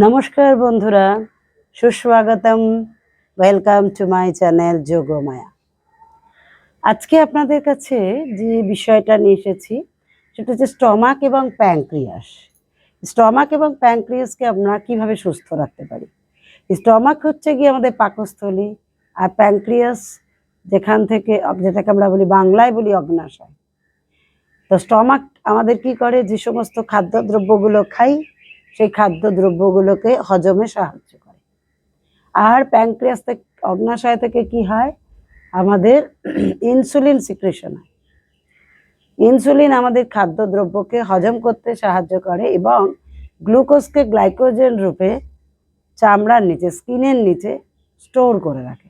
নমস্কার বন্ধুরা, সুস্বাগতম। Welcome to my channel Yogmaya. আজকে আপনাদের কাছে যে বিষয়টা নিয়ে এসেছি সেটা হচ্ছে স্টমাক এবং প্যাঙ্ক্রিয়াস। স্টমাক এবং প্যাঙ্ক্রিয়াসকে আমরা কিভাবে সুস্থ রাখতে পারি। স্টমাক হচ্ছে গিয়ে আমাদের পাকস্থলী, আর প্যাঙ্ক্রিয়াস যেখান থেকে যেটাকে আমরা বলি বাংলায় বলি অগ্ন্যাশয়। তো স্টমাক আমাদের কি করে, যে সমস্ত খাদ্যদ্রব্যগুলো খাই সেই খাদ্যদ্রব্যগুলোকে হজমে সাহায্য করে। আর প্যাঙ্ক্রিয়াস থেকে অগ্ন্যাশয় থেকে কি হয়, আমাদের ইনসুলিন সিক্রেশন হয়। ইনসুলিন আমাদের খাদ্যদ্রব্যকে হজম করতে সাহায্য করে এবং গ্লুকোজকে গ্লাইকোজেন রূপে চামড়ার নিচে, স্কিনের নিচে স্টোর করে রাখে।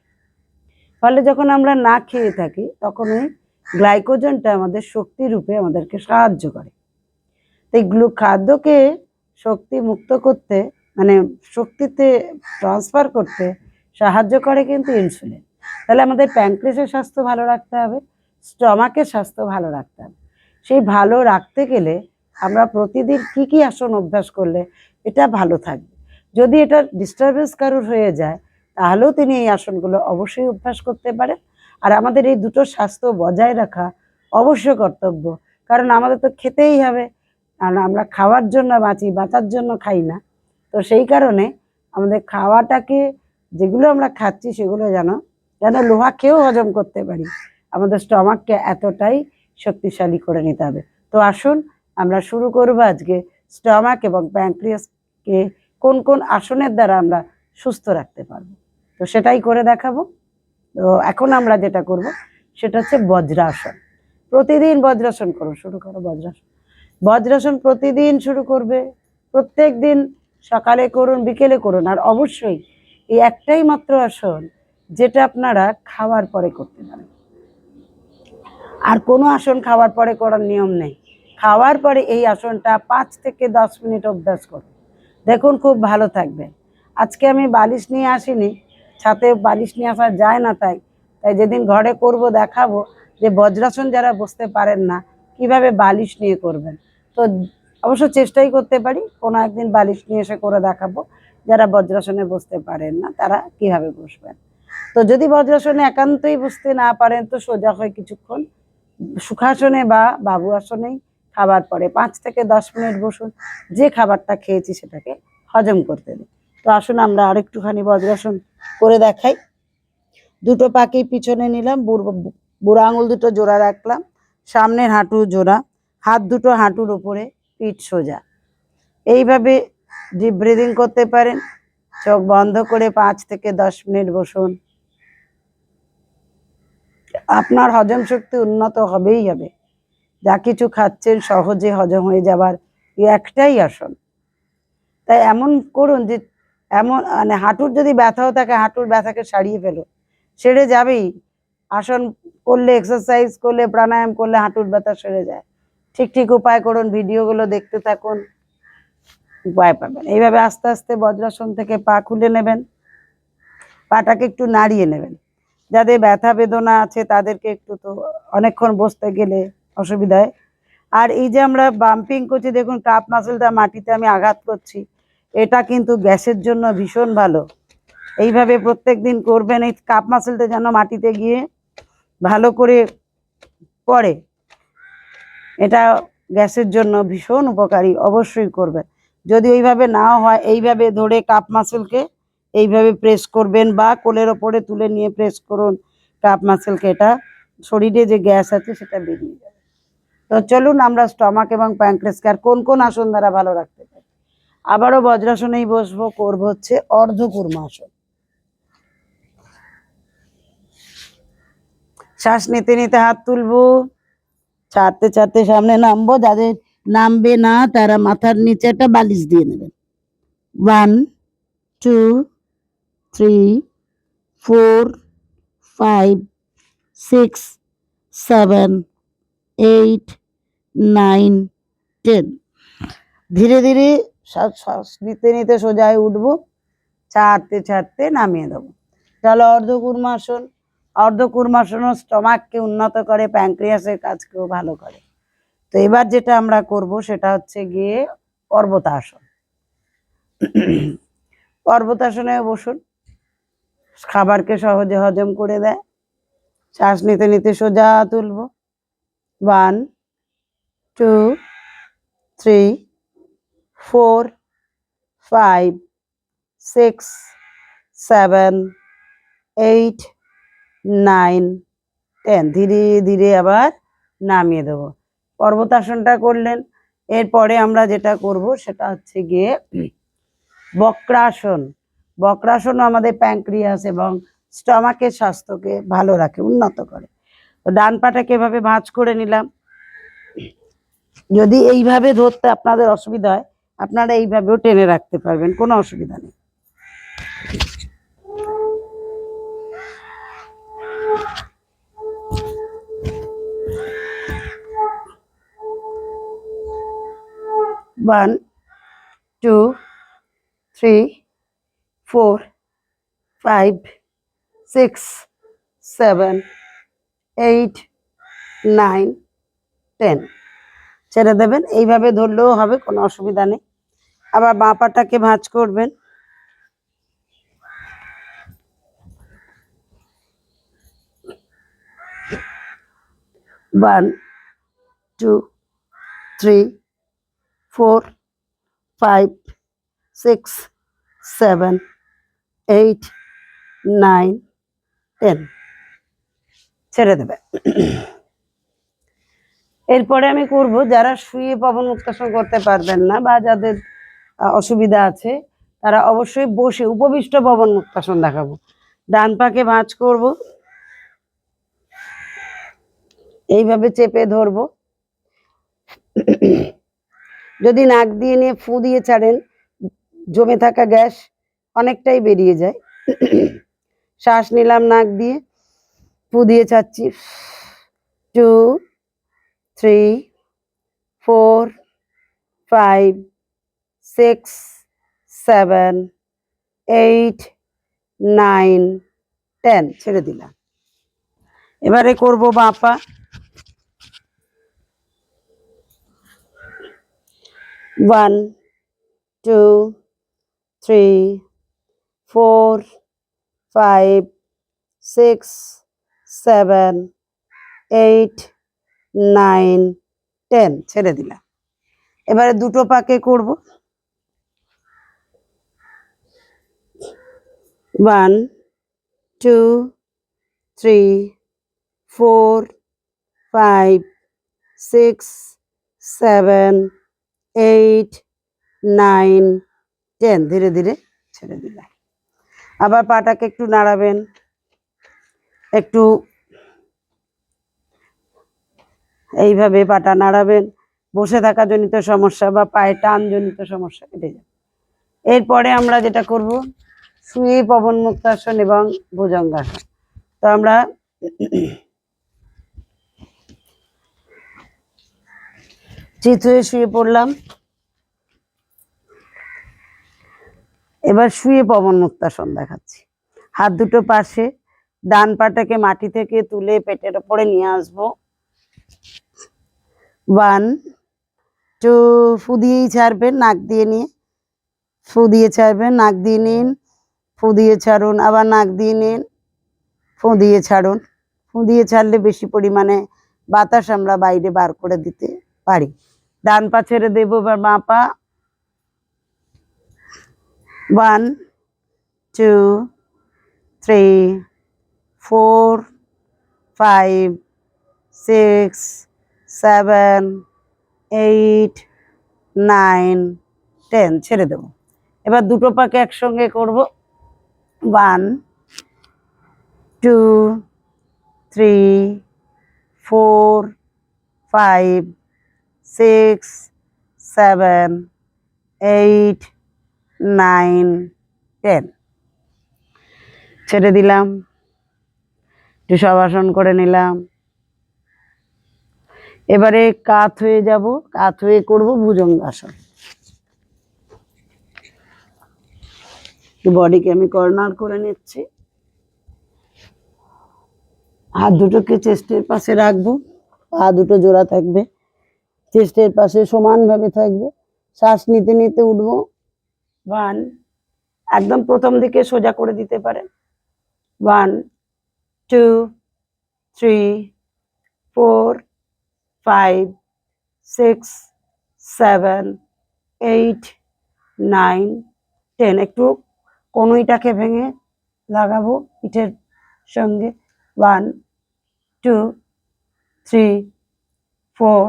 ফলে যখন আমরা না খেয়ে থাকি তখন ওই গ্লাইকোজেনটা আমাদের শক্তি রূপে আমাদেরকে সাহায্য করে। তাই খাদ্যকে শক্তি মুক্ত করতে, মানে শক্তিতে ট্রান্সফার করতে সাহায্য করে কিন্তু ইনসুলিন। তাহলে আমাদের প্যাঙ্ক্রিয়াসের স্বাস্থ্য ভালো রাখতে হবে, স্টমাকের স্বাস্থ্য ভালো রাখতে হবে। সেই ভালো রাখতে গেলে আমরা প্রতিদিন কি কি আসন অভ্যাস করলে এটা ভালো থাকবে। যদি এটা ডিস্টারবেন্স কারোর হয়ে যায় তাহলেও তিনি এই আসনগুলো অবশ্যই অভ্যাস করতে পারেন। আর আমাদের এই দুটো স্বাস্থ্য বজায় রাখা অবশ্য কর্তব্য, কারণ আমাদের তো খেতেই হবে। আর আমরা খাওয়ার জন্য বাঁচি, বাঁচার জন্য খাই না। তো সেই কারণে আমাদের খাওয়াটাকে, যেগুলো আমরা খাচ্ছি সেগুলো যেন লোহা খেয়েও হজম করতে পারি, আমাদের স্টমাককে এতটাই শক্তিশালী করে নিতে হবে। তো আসুন আমরা শুরু করব আজকে স্টমাক এবং প্যাঙ্ক্রিয়াসকে কোন কোন আসনের দ্বারা আমরা সুস্থ রাখতে পারবো। তো সেটাই করে দেখাবো। তো এখন আমরা যেটা করব সেটা হচ্ছে বজ্রাসন। প্রতিদিন বজ্রাসন করো, শুরু করো বজ্রাসন। বজ্রাসন প্রতিদিন শুরু করবে, প্রত্যেক দিন সকালে করুন, বিকেলে করুন। আর অবশ্যই এই একটাই মাত্র আসন যেটা আপনারা খাওয়ার পরে করতে পারেন। আর কোনো আসন খাওয়ার পরে করার নিয়ম নেই। খাওয়ার পরে এই আসনটা 5 থেকে 10 মিনিট অভ্যাস করুন, দেখুন খুব ভালো থাকবে। আজকে আমি বালিশ নিয়ে আসিনি, ছাদে বালিশ নিয়ে আসা যায় না, তাই যেদিন ঘরে করব দেখাবো যে বজ্রাসন যারা বসতে পারেন না কিভাবে বালিশ নিয়ে করবেন। তো অবশ্য চেষ্টাই করতে পারি, কোনো একদিন বালিশ নিয়ে এসে করে দেখাবো যারা বজ্রাসনে বসতে পারেন না তারা কিভাবে বসবেন। তো যদি বজ্রাসনে একান্তই বসতে না পারেন তো সোজা হয়ে কিছুক্ষণ সুখাসনে বা বাবু আসনেই খাবার পরে 5 থেকে 10 মিনিট বসুন, যে খাবারটা খেয়েছি সেটাকে হজম করতে দিন। তো আসুন আমরা আরেকটুখানি বজ্রাসন করে দেখাই। দুটো পাকেই পিছনে নিলাম, বুড়ো আঙুল দুটো জোড়া রাখলাম, সামনের হাঁটু জোড়া, হাত দুটো হাঁটুর উপরে, পিঠ সোজা। এইভাবে ডিপ ব্রিদিং করতে পারেন। চোখ বন্ধ করে 5 থেকে 10 মিনিট বসুন। আপনার হজম শক্তি উন্নত হবেই হবে। যা কিছু খাচ্ছেন সহজে হজম হয়ে যাবার একটাই আসন। তাই এমন করুন যে এমন, মানে হাঁটুর যদি ব্যথাও থাকে হাঁটুর ব্যথাকে সারিয়ে ফেলো, সেরে যাবেই। আসন করলে, এক্সারসাইজ করলে, প্রাণায়াম করলে হাঁটুর ব্যথা সেরে যায়। ঠিক ঠিক উপায় করুন, ভিডিওগুলো দেখতে থাকুন, উপায় পাবেন। এইভাবে আস্তে আস্তে বজ্রাসন থেকে পা খুলে নেবেন, পাটাকে একটু নাড়িয়ে নেবেন। যাদের ব্যথা বেদনা আছে তাদেরকে একটু, তো অনেকক্ষণ বসতে গেলে অসুবিধা হয়। আর এই যে আমরা বাম্পিং করছি, দেখুন কাপ মাসেলটা মাটিতে আমি আঘাত করছি, এটা কিন্তু গ্যাসের জন্য ভীষণ ভালো। এইভাবে প্রত্যেক দিন করবেন, এই কাপ মাসেলটা যেন মাটিতে গিয়ে ভালো করে পড়ে, এটা গ্যাসের জন্য ভীষণ উপকারী, অবশ্যই করবেন। যদি ওইভাবে না হয় এইভাবে ধরে কাপ মাসেলকে এইভাবে প্রেস করবেন বা কোলের ওপরে তুলে নিয়ে প্রেস করুন কাপ মাসেলকে, এটা শরীরে যে গ্যাস আছে সেটা বেরিয়ে যাবে। তো চলুন আমরা স্টমাক এবং প্যাঙ্ক্রিয়াসকে আর কোন কোন আসন দ্বারা ভালো রাখতে পারি। আবারও বজ্রাসনেই বসবো, করবো হচ্ছে অর্ধকুর্মাসন। শ্বাস নিতে নিতে হাত তুলবো, ছাড়তে ছাড়তে সামনে নামবো। যাদের নামবে না তারা মাথার নিচে একটা বালিশ দিয়ে নেবেন। 1 2 3 4 5 6 7 8 9 10। ধীরে ধীরে শ্বাস নিতে নিতে সোজায় উঠবো, ছাড়তে ছাড়তে নামিয়ে দেবো। তাহলে অর্ধকুর্মাসন। অর্ধকুর্মাসনও স্টমাককে উন্নত করে, প্যাঙ্ক্রিয়াসের কাজকেও ভালো করে। তো এবার যেটা আমরা করব সেটা হচ্ছে গিয়ে পর্বতাসন। পর্বতাসনে বসুন, খাবারকে সহজে হজম করে দেয়। শ্বাস নিতে নিতে সোজা তুলব। 1 2 3 4 5 6 7 8 9 10। ধীরে ধীরে আবার নামিয়ে দেবো। পর্বতাসনটা করলেন। এরপরে আমরা যেটা করব সেটা হচ্ছে গিয়ে বক্রাসন। বক্রাসন আমাদের প্যাঙ্ক্রিয়াস এবং স্টমাকের স্বাস্থ্যকে ভালো রাখে, উন্নত করে। তো ডান পাটাকে এভাবে ভাঁজ করে নিলাম। যদি এইভাবে ধরতে আপনাদের অসুবিধা হয়, আপনারা এইভাবেও টেনে রাখতে পারবেন, কোনো অসুবিধা নেই। ওয়ান 2 3 4 5 6 7 8 9 10। ছেড়ে দেবেন। এইভাবে ধরলেও হবে, কোনো অসুবিধা নেই। আবার বাঁ পাটাকে ভাঁজ করবেন। ওয়ান 2 3 4 5 6 7 8 9 10। ছেড়ে দেবে। এরপরে আমি করব, যারা শুয়ে পবন মুক্তাসন করতে পারবেন না বা যাদের অসুবিধা আছে, তারা অবশ্যই বসে উপবিষ্ট পবন মুক্তাসন দেখাবো। ডান পাকে ভাঁজ করব, এইভাবে চেপে ধরবো। যদি নাক দিয়ে নিয়ে ফু দিয়ে ছাড়েন, জমে থাকা গ্যাস অনেকটাই বেরিয়ে যায়। শ্বাস নিলাম নাক দিয়ে, ফু দিয়ে ছাড়ছি। 2 3 4 5 6 7 8 9 10। ছেড়ে দিলাম। এবারে করব বাঁ পা। 1 2 3 4 5 6 7 8 9 10। ছেড়ে দিলাম। এবারে দুটো পাকে করব। 1 2 3 4 5 6 7 8 9 10। ধীরে ধীরে ছেড়ে দিলাম। আবার পাটাকে একটু নাড়াবেন, একটু এইভাবে পাটা নাড়াবেন। বসে থাকা জনিত সমস্যা বা পায়ে টান জনিত সমস্যা কেটে যাবে। এরপরে আমরা যেটা করব, শুয়ে পবন মুক্তাসন এবং ভুজঙ্গাসন। তো আমরা চিত হয়ে শুয়ে পড়লাম। এবার শুয়ে পবন মুক্তাসন দেখাচ্ছি। হাত দুটো পাশে, ডান পাটাকে মাটি থেকে তুলে পেটের ওপরে নিয়ে আসবো। 1 2 ফু দিয়েই ছাড়বেন, নাক দিয়ে নিয়ে ফু দিয়ে ছাড়বেন। নাক দিয়ে নিন, ফু দিয়ে ছাড়ুন। আবার নাক দিয়ে নিন, ফু দিয়ে ছাড়ুন। ফু দিয়ে ছাড়লে বেশি পরিমাণে বাতাস আমরা বাইরে বার করে দিতে পারি। ডান পা ছেড়ে দেবো। এবার বাঁ পা। 1 2 3 4 5 6 7 8 9 10। ছেড়ে দেবো। এবার দুটো পাকে একসঙ্গে করব। 1 2 3 4 5 6 7 8 9 10। ছেড়ে দিলাম। একটু শবাসন করে নিলাম। এবারে কাত হয়ে যাব, কাত হয়ে করব ভুজঙ্গাসন। বডিকে আমি কর্নার করে নিচ্ছি। হাত দুটোকে চেস্টের পাশে রাখবো, পা দুটো জোড়া থাকবে, চেস্টের পাশে সমানভাবে থাকবে। শ্বাস নিতে নিতে উঠবো। 1, একদম প্রথম দিকে সোজা করে দিতে পারেন। 1, 2, 3, 4, 5, 6, 7, 8, 9, 10। একটু কনুইটাকে ভেঙে লাগাবো পিঠের সঙ্গে। 1, 2, 3, 4,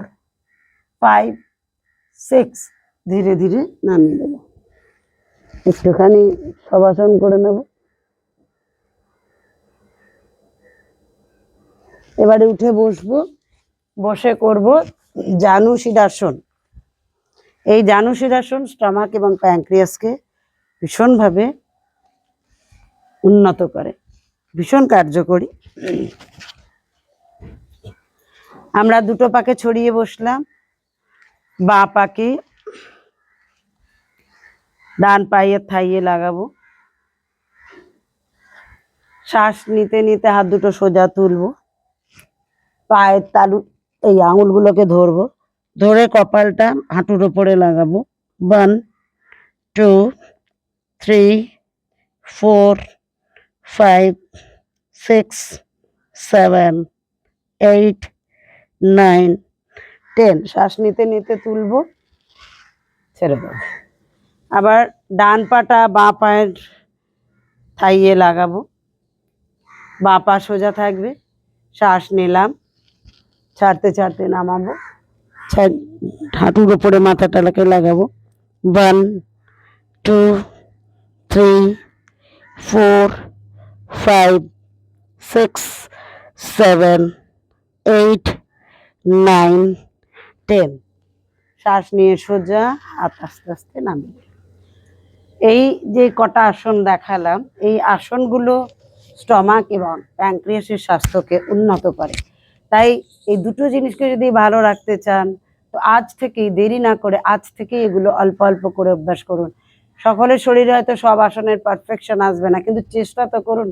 5, 6। ধীরে ধীরে নামিয়ে দেবো। একটুখানি শবাসন করে নেব। এবারে উঠে বসবো, বসে করব জানুশিরাসন। এই জানুশিরাসন স্টমাক এবং প্যানক্রিয়াসকে ভীষণভাবে উন্নত করে, ভীষণ কার্যকরী। আমরা দুটো পাকে ছড়িয়ে বসলাম, বাঁ পাকে ডান পায়ের থাইয়ে লাগাবো। শ্বাস নিতে নিতে হাত দুটো সোজা তুলবো, পায়ের তালু এই আঙুলগুলোকে ধরবো, ধরে কপালটা হাঁটুর ওপরে লাগাবো। 1, 2, 3, 4, 5, 6, 7, 8, 9, 10। শ্বাস নিতে নিতে তুলবো, ছেড়ে দেবো। আবার ডান পাটা বাঁ পায়ের থাইয়ে লাগাবো, বাঁ পা সোজা থাকবে। শ্বাস নিলাম, ছাড়তে ছাড়তে নামাবো, হাঁটুর ওপরে মাথাটাকে লাগাবো। 1, 2, 3, 4, 5, 6, 7, 8, 9, 10। শ্বাস নিয়ে সোজা, হাত আস্তে আস্তে নামিয়ে। এই যে কটা আসন দেখালাম, এই আসনগুলো স্টমাক এবং প্যানক্রিয়াসের স্বাস্থ্যকে উন্নত করে। তাই এই দুটো জিনিসকে যদি ভালো রাখতে চান, তো আজ থেকেই, দেরি না করে আজ থেকেই এগুলো অল্প অল্প করে অভ্যাস করুন। সকলের শরীরে হয়তো সব আসনের পারফেকশন আসবে না, কিন্তু চেষ্টা তো করুন।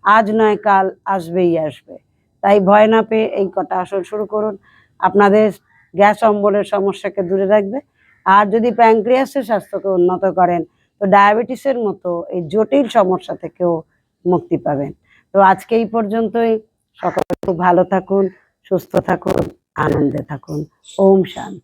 আজ নয় কাল আসবেই আসবে। তাই ভয় না পেয়ে এই কটা আসন শুরু করুন। আপনাদের গ্যাস অম্বলের সমস্যাকে দূরে রাখবে। আর যদি প্যানক্রিয়াসের স্বাস্থ্যকে উন্নত করেন, তো ডায়াবেটিসের মতো এই জটিল সমস্যা থেকেও মুক্তি পাবেন। তো আজকে এই পর্যন্তই। সকলে খুব ভালো থাকুন, সুস্থ থাকুন, আনন্দে থাকুন। ওম শান্তি।